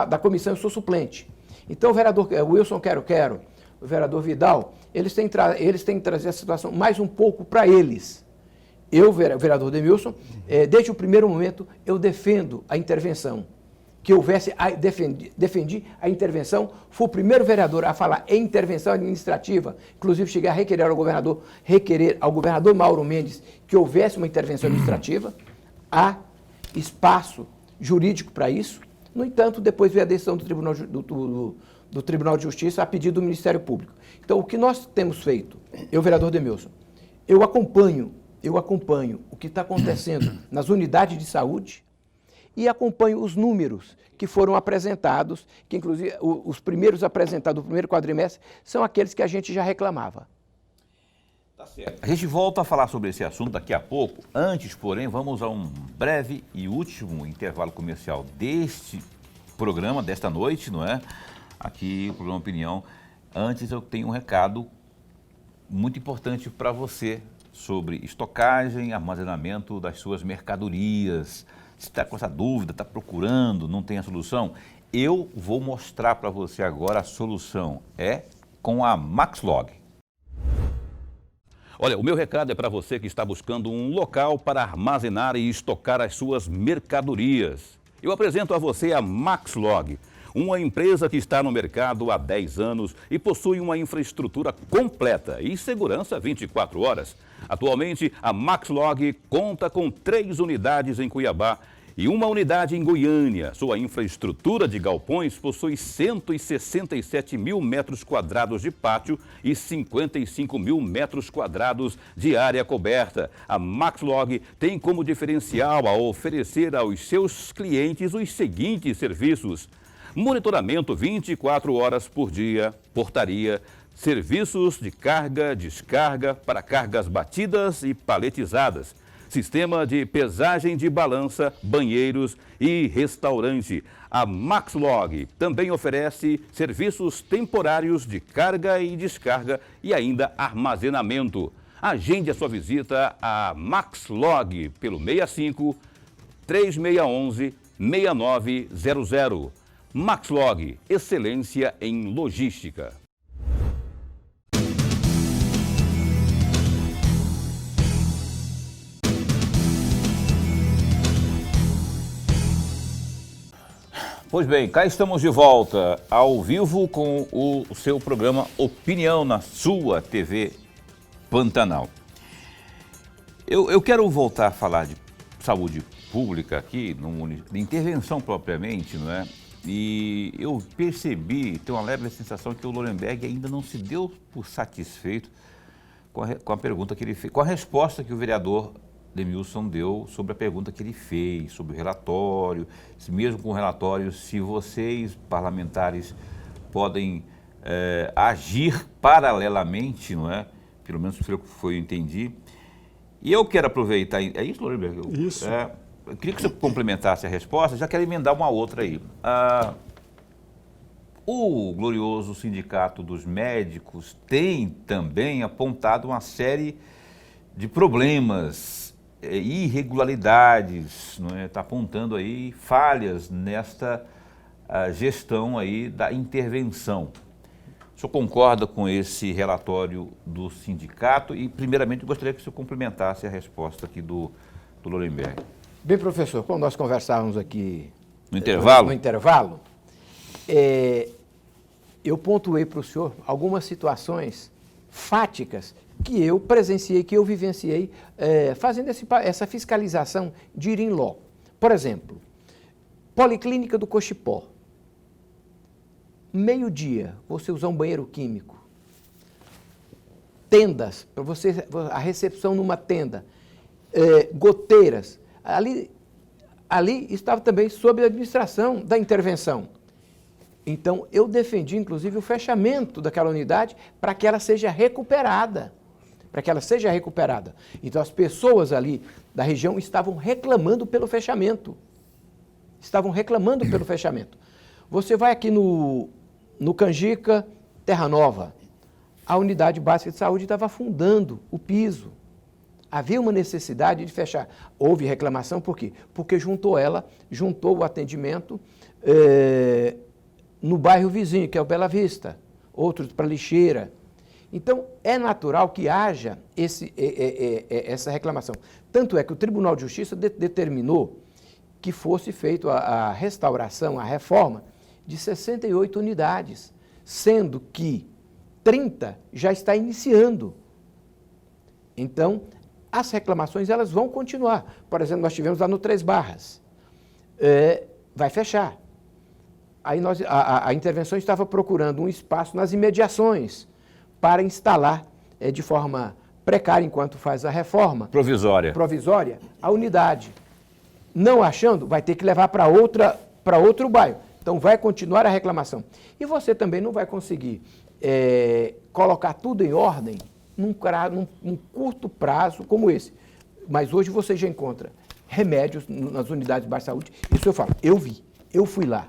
da comissão, eu sou suplente. Então, o vereador Wilson Quero, o vereador Vidal, eles têm que trazer a situação mais um pouco para eles. Eu, vereador Demilson, desde o primeiro momento, eu defendo a intervenção. Que houvesse, defendi a intervenção, fui o primeiro vereador a falar em intervenção administrativa, inclusive cheguei a requerer ao governador Mauro Mendes que houvesse uma intervenção administrativa, há espaço jurídico para isso. No entanto, depois veio a decisão do Tribunal de Justiça a pedido do Ministério Público. Então, o que nós temos feito, eu, vereador Demilson, eu acompanho o que está acontecendo nas unidades de saúde e acompanho os números que foram apresentados, que inclusive os primeiros apresentados do primeiro quadrimestre são aqueles que a gente já reclamava. Tá certo. A gente volta a falar sobre esse assunto daqui a pouco. Antes, porém, vamos a um breve e último intervalo comercial deste programa, desta noite, não é? Aqui, o programa Opinião. Antes, eu tenho um recado muito importante para você sobre estocagem, armazenamento das suas mercadorias. Se está com essa dúvida, está procurando, não tem a solução, eu vou mostrar para você agora a solução. É com a Maxlog. Olha, o meu recado é para você que está buscando um local para armazenar e estocar as suas mercadorias. Eu apresento a você a Maxlog, uma empresa que está no mercado há 10 anos e possui uma infraestrutura completa e segurança 24 horas. Atualmente, a Maxlog conta com 3 unidades em Cuiabá e uma unidade em Goiânia. Sua infraestrutura de galpões possui 167 mil metros quadrados de pátio e 55 mil metros quadrados de área coberta. A Maxlog tem como diferencial a oferecer aos seus clientes os seguintes serviços: monitoramento 24 horas por dia, portaria, serviços de carga, descarga para cargas batidas e paletizadas, sistema de pesagem de balança, banheiros e restaurante. A Maxlog também oferece serviços temporários de carga e descarga e ainda armazenamento. Agende a sua visita à Maxlog pelo 65 3611 6900. Maxlog, excelência em logística. Pois bem, cá estamos de volta ao vivo com o seu programa Opinião na sua TV Pantanal. Eu quero voltar a falar de saúde pública aqui, de intervenção propriamente, não é? E eu percebi, tenho uma leve sensação que o Lorenberg ainda não se deu por satisfeito com a pergunta que ele fez, com a resposta que o vereador Demilson deu sobre a pergunta que ele fez, sobre o relatório, mesmo com o relatório, se vocês, parlamentares, podem agir paralelamente, não é? Pelo menos foi o que eu entendi. E eu quero aproveitar, é isso, Lorenberg? Isso. Eu queria que você complementasse a resposta, já quero emendar uma outra aí. O glorioso Sindicato dos Médicos tem também apontado uma série de problemas, irregularidades, não é? Está apontando aí falhas nesta gestão aí da intervenção. O senhor concorda com esse relatório do sindicato? E, primeiramente, eu gostaria que o senhor complementasse a resposta aqui do Lorenberg. Bem, professor, como nós conversávamos aqui No intervalo? No intervalo, eu pontuei para o senhor algumas situações fáticas que eu presenciei, que eu vivenciei, fazendo essa fiscalização de ir in loco. Por exemplo, Policlínica do Cochipó. Meio-dia, você usar um banheiro químico. Tendas, para você, a recepção numa tenda. Goteiras. Ali estava também sob a administração da intervenção. Então, eu defendi, inclusive, o fechamento daquela unidade para que ela seja recuperada. Então, as pessoas ali da região estavam reclamando pelo fechamento. Você vai aqui no Canjica, Terra Nova. A unidade básica de saúde estava afundando o piso. Havia uma necessidade de fechar. Houve reclamação, por quê? Porque juntou o atendimento no bairro vizinho, que é o Bela Vista, outros para Lixeira. Então, é natural que haja essa reclamação. Tanto é que o Tribunal de Justiça determinou que fosse feita a restauração, a reforma de 68 unidades, sendo que 30 já está iniciando. Então, as reclamações elas vão continuar. Por exemplo, nós tivemos lá no Três Barras. Vai fechar. Aí a intervenção estava procurando um espaço nas imediações para instalar de forma precária, enquanto faz a reforma provisória, a unidade. Não achando, vai ter que levar para outro bairro. Então, vai continuar a reclamação. E você também não vai conseguir colocar tudo em ordem num curto prazo como esse. Mas hoje você já encontra remédios nas unidades básicas de saúde. Isso eu falo, eu fui lá.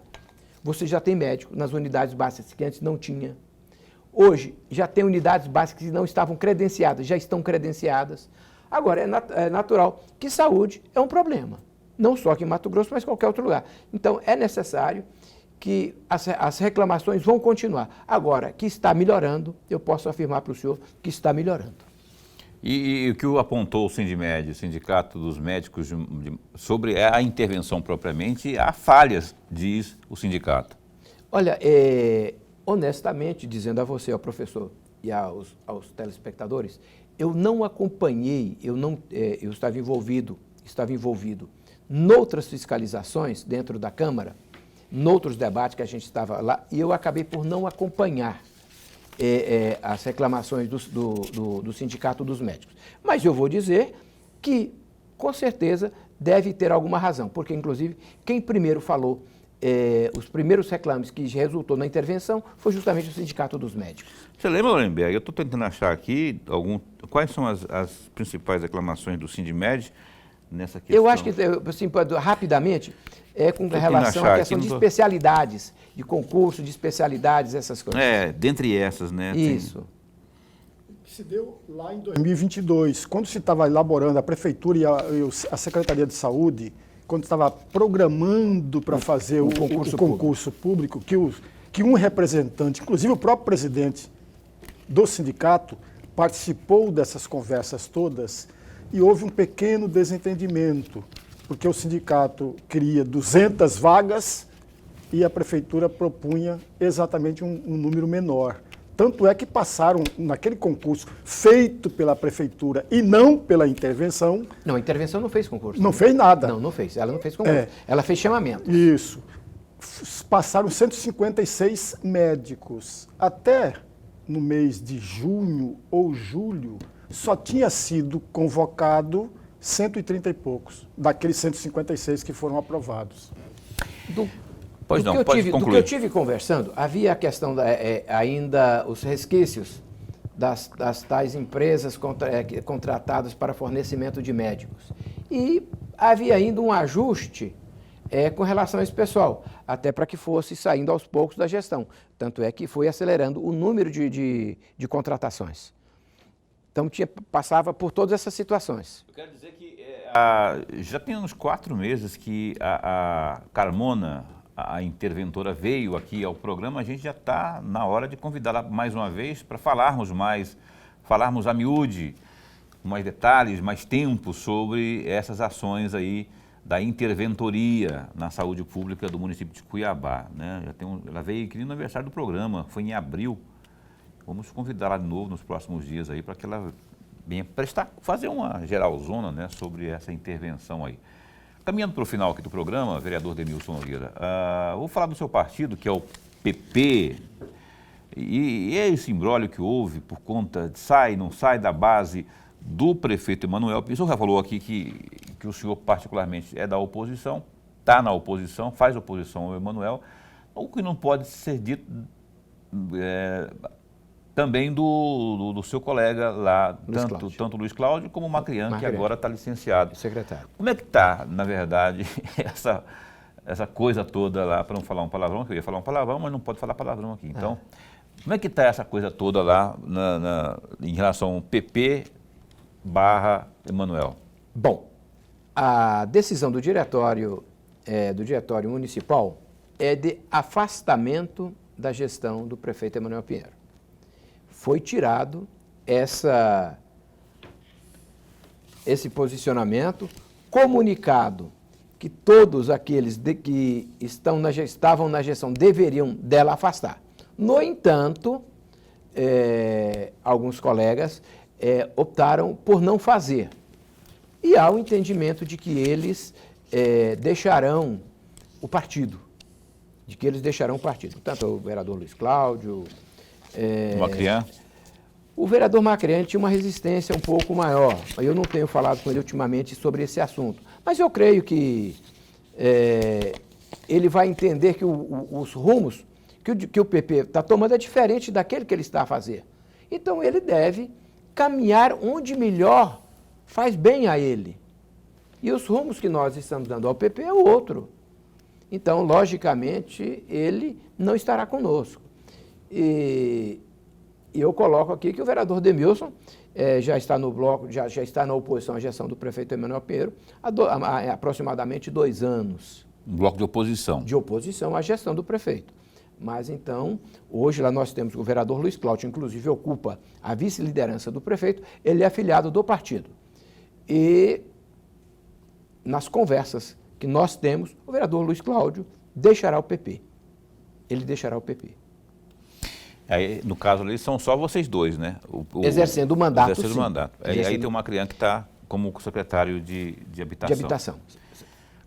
Você já tem médico nas unidades básicas que antes não tinha. Hoje já tem unidades básicas que não estavam credenciadas, já estão credenciadas. Agora, é natural que saúde é um problema. Não só aqui em Mato Grosso, mas em qualquer outro lugar. Então, é necessário que as reclamações vão continuar. Agora, que está melhorando, eu posso afirmar para o senhor que está melhorando. E o que apontou o Sindimed, o Sindicato dos Médicos, sobre a intervenção propriamente, há falhas, diz o sindicato. Olha, honestamente, dizendo a você, ao professor e aos telespectadores, eu não acompanhei, eu estava envolvido noutras fiscalizações dentro da Câmara, noutros debates que a gente estava lá, e eu acabei por não acompanhar as reclamações do Sindicato dos Médicos. Mas eu vou dizer que, com certeza, deve ter alguma razão, porque, inclusive, quem primeiro falou, os primeiros reclames que resultou na intervenção foi justamente o Sindicato dos Médicos. Você lembra, Lorenberg? Eu estou tentando achar aqui quais são as principais reclamações do Sindimed nessa questão. Eu acho que, assim, rapidamente, com relação à questão de especialidades, de concurso de especialidades, essas coisas. Dentre essas, né? Isso. Se deu lá em 2022, quando se estava elaborando, a Prefeitura e a Secretaria de Saúde, quando estava programando para fazer o concurso público, que um representante, inclusive o próprio presidente do sindicato, participou dessas conversas todas e houve um pequeno desentendimento, porque o sindicato queria 200 vagas e a prefeitura propunha exatamente um número menor. Tanto é que passaram naquele concurso feito pela prefeitura e não pela intervenção. Não, a intervenção não fez concurso. Não fez nada. Não fez. Ela não fez concurso. Ela fez chamamento. Isso. Passaram 156 médicos. Até no mês de junho ou julho, só tinha sido convocado 130 e poucos, daqueles 156 que foram aprovados. Do que eu tive conversando, havia a questão ainda os resquícios das tais empresas contratadas para fornecimento de médicos. E havia ainda um ajuste com relação a esse pessoal, até para que fosse saindo aos poucos da gestão. Tanto é que foi acelerando o número de contratações. Então passava por todas essas situações. Eu quero dizer que já tem uns 4 meses que a Carmona, a interventora, veio aqui ao programa. A gente já está na hora de convidá-la mais uma vez para falarmos a miúde, com mais detalhes, mais tempo sobre essas ações aí da interventoria na saúde pública do município de Cuiabá, né? Ela veio aqui no aniversário do programa, foi em abril. Vamos convidá-la de novo nos próximos dias aí para que ela venha fazer uma geralzona, né, sobre essa intervenção aí. Caminhando para o final aqui do programa, vereador Demilson Nogueira, vou falar do seu partido, que é o PP, e esse imbróglio que houve por conta de sai, não sai da base do prefeito Emanuel. O senhor já falou aqui que o senhor particularmente é da oposição, está na oposição, faz oposição ao Emanuel, o que não pode ser dito também do seu colega lá, tanto Luiz Cláudio como o Macrian, que agora está licenciado. Secretário. Como é que está, na verdade, essa coisa toda lá, para não falar um palavrão, que eu ia falar um palavrão, mas não pode falar palavrão aqui. Então, como é que está essa coisa toda lá em relação ao PP / Emanuel? Bom, a decisão do diretório municipal é de afastamento da gestão do prefeito Emanuel Pinheiro. Foi tirado esse posicionamento, comunicado que todos aqueles que estavam na gestão deveriam dela afastar. No entanto, alguns colegas optaram por não fazer. E há o entendimento de que eles deixarão o partido. Tanto o vereador Luiz Cláudio... Macrian? O vereador Macrian tinha uma resistência um pouco maior. Eu não tenho falado com ele ultimamente sobre esse assunto. Mas eu creio que ele vai entender que os rumos que o PP está tomando é diferente daquele que ele está a fazer. Então ele deve caminhar onde melhor faz bem a ele. E os rumos que nós estamos dando ao PP é o outro. Então, logicamente, ele não estará conosco. E eu coloco aqui que o vereador Demilson já está no bloco, já está na oposição à gestão do prefeito Emanuel Pinheiro há aproximadamente 2 anos. Um bloco de oposição. De oposição à gestão do prefeito. Mas então, hoje lá nós temos o vereador Luiz Cláudio, inclusive ocupa a vice-liderança do prefeito, ele é afiliado do partido. E nas conversas que nós temos, o vereador Luiz Cláudio deixará o PP. Ele deixará o PP. Aí, no caso ali, são só vocês dois, né? Exercendo o mandato, exercendo sim. O mandato. Aí tem o Macrian que está como secretário de habitação. De habitação.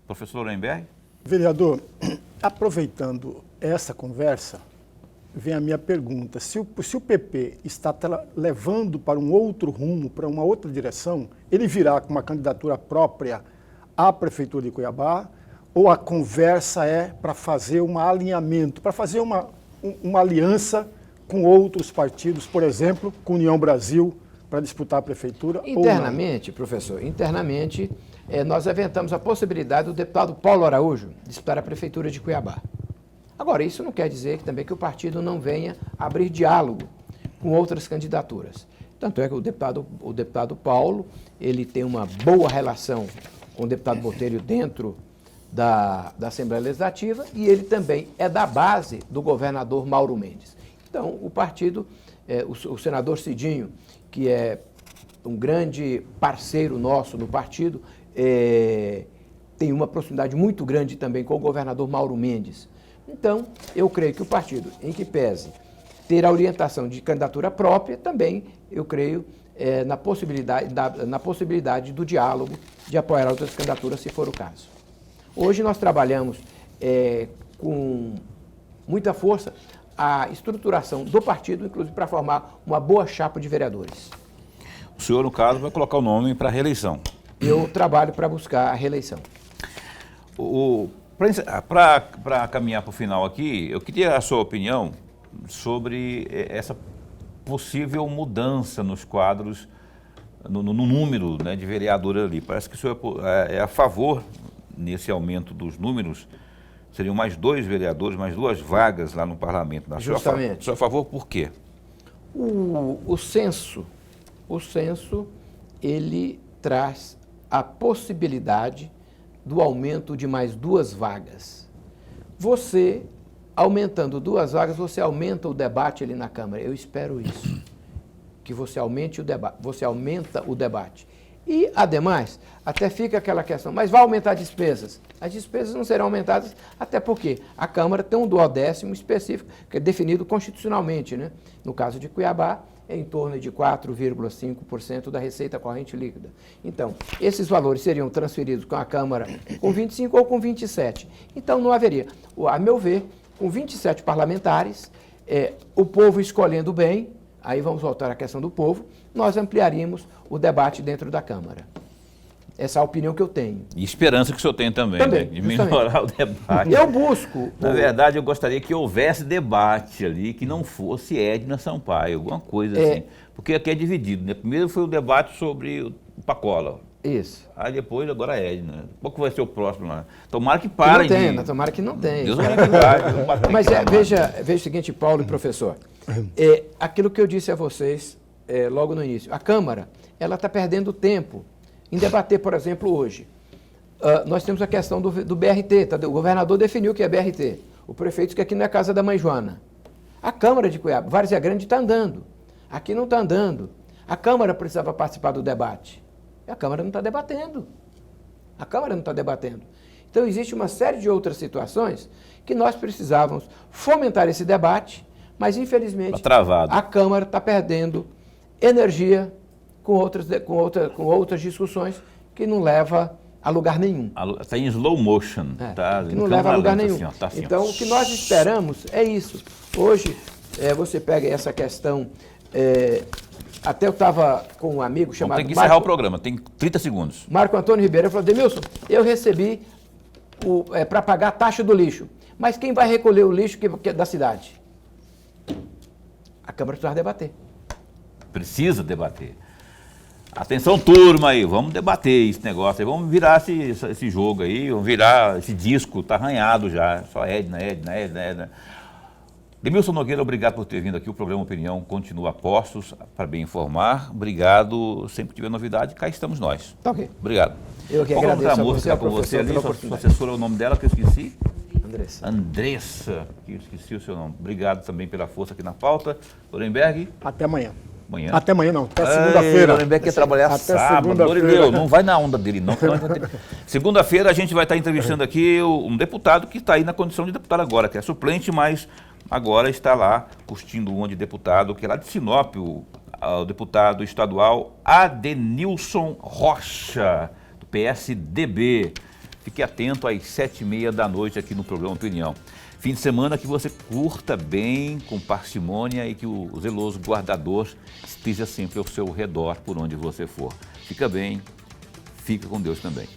Professor Lorenberg? Vereador, aproveitando essa conversa, vem a minha pergunta. Se o PP está levando para um outro rumo, para uma outra direção, ele virá com uma candidatura própria à Prefeitura de Cuiabá, ou a conversa é para fazer um alinhamento, para fazer uma aliança com outros partidos, por exemplo, com União Brasil, para disputar a Prefeitura? Internamente, professor, nós aventamos a possibilidade do deputado Paulo Araújo disputar a Prefeitura de Cuiabá. Agora, isso não quer dizer também que o partido não venha abrir diálogo com outras candidaturas. Tanto é que o deputado Paulo, ele tem uma boa relação com o deputado Botelho dentro da Assembleia Legislativa e ele também é da base do governador Mauro Mendes. Então, o partido, o senador Cidinho, que é um grande parceiro nosso no partido, tem uma proximidade muito grande também com o governador Mauro Mendes. Então, eu creio que o partido, em que pese ter a orientação de candidatura própria, também, eu creio, na possibilidade do diálogo, de apoiar outras candidaturas, se for o caso. Hoje nós trabalhamos com muita força a estruturação do partido, inclusive para formar uma boa chapa de vereadores. O senhor, no caso, vai colocar o nome para a reeleição. Eu trabalho para buscar a reeleição. Para caminhar para o final aqui, eu queria a sua opinião sobre essa possível mudança nos quadros, no número, né, de vereador ali. Parece que o senhor é a favor, nesse aumento dos números, seriam mais 2 vereadores, mais 2 vagas lá no parlamento. Justamente. O senhor é a favor por quê? O censo, ele traz a possibilidade do aumento de mais 2 vagas. Você, aumentando 2 vagas, você aumenta o debate ali na Câmara. Eu espero isso, que você aumente o debate, você aumenta o debate. E, ademais, até fica aquela questão, mas vai aumentar despesas? As despesas não serão aumentadas, até porque a Câmara tem um duodécimo específico, que é definido constitucionalmente, né? No caso de Cuiabá, é em torno de 4,5% da receita corrente líquida. Então, esses valores seriam transferidos com a Câmara com 25 ou com 27. Então, não haveria. A meu ver, com 27 parlamentares, o povo escolhendo bem, aí vamos voltar à questão do povo, nós ampliaríamos o debate dentro da Câmara. Essa é a opinião que eu tenho. E esperança que o senhor tem também, né? De melhorar o debate. Eu busco. Na verdade, eu gostaria que houvesse debate ali, que não fosse Edna Sampaio, alguma coisa assim. Porque aqui é dividido, né? Primeiro foi o debate sobre o Pacola. Isso. Aí depois, agora a Edna. Qual que vai ser o próximo lá? Tomara que parem. Não tenha, tomara que não tenha. Deus vai reclamar. Mas veja o seguinte, Paulo e professor. Aquilo que eu disse a vocês logo no início. A Câmara, ela está perdendo tempo em debater, por exemplo, hoje. Nós temos a questão do BRT. O governador definiu que é BRT. O prefeito disse que aqui não é a casa da mãe Joana. A Câmara de Cuiabá, Várzea Grande, está andando. Aqui não está andando. A Câmara precisava participar do debate. E a Câmara não está debatendo. Então, existe uma série de outras situações que nós precisávamos fomentar esse debate, mas, infelizmente, a Câmara está perdendo energia com outras discussões que não leva a lugar nenhum. Está em slow motion. Que não leva a lugar nenhum. Assim, então, o que nós esperamos é isso. Hoje, você pega essa questão... até eu estava com um amigo chamado... Tem que encerrar o programa, tem 30 segundos. Marco Antônio Ribeiro falou, Demilson, eu recebi para pagar a taxa do lixo, mas quem vai recolher o lixo que é da cidade? A Câmara precisa debater. Precisa debater. Atenção, turma aí, vamos debater esse negócio aí, vamos virar esse jogo aí, vamos virar esse disco, tá arranhado já, só Edna. Demilson Nogueira, obrigado por ter vindo aqui, o programa Opinião continua a postos para bem informar, obrigado, sempre que tiver novidade, cá estamos nós. Tá ok. Obrigado. Eu que agradeço a música você, com você ali, sua assessora, o nome dela que eu esqueci? Andressa, que eu esqueci o seu nome. Obrigado também pela força aqui na pauta. Lorenberg. Até amanhã. Amanhã? Até amanhã não, até segunda-feira. Lorenberg quer trabalhar até sábado. Lorenberg, não vai na onda dele, não. Segunda-feira a gente vai estar entrevistando aqui um deputado que está aí na condição de deputado agora, que é suplente, mas agora está lá curtindo uma de deputado, que é lá de Sinop, o deputado estadual Adenilson Rocha, do PSDB. Fique atento às 7h30 da noite aqui no programa Opinião. Fim de semana que você curta bem, com parcimônia e que o zeloso guardador esteja sempre ao seu redor por onde você for. Fica bem, fica com Deus também.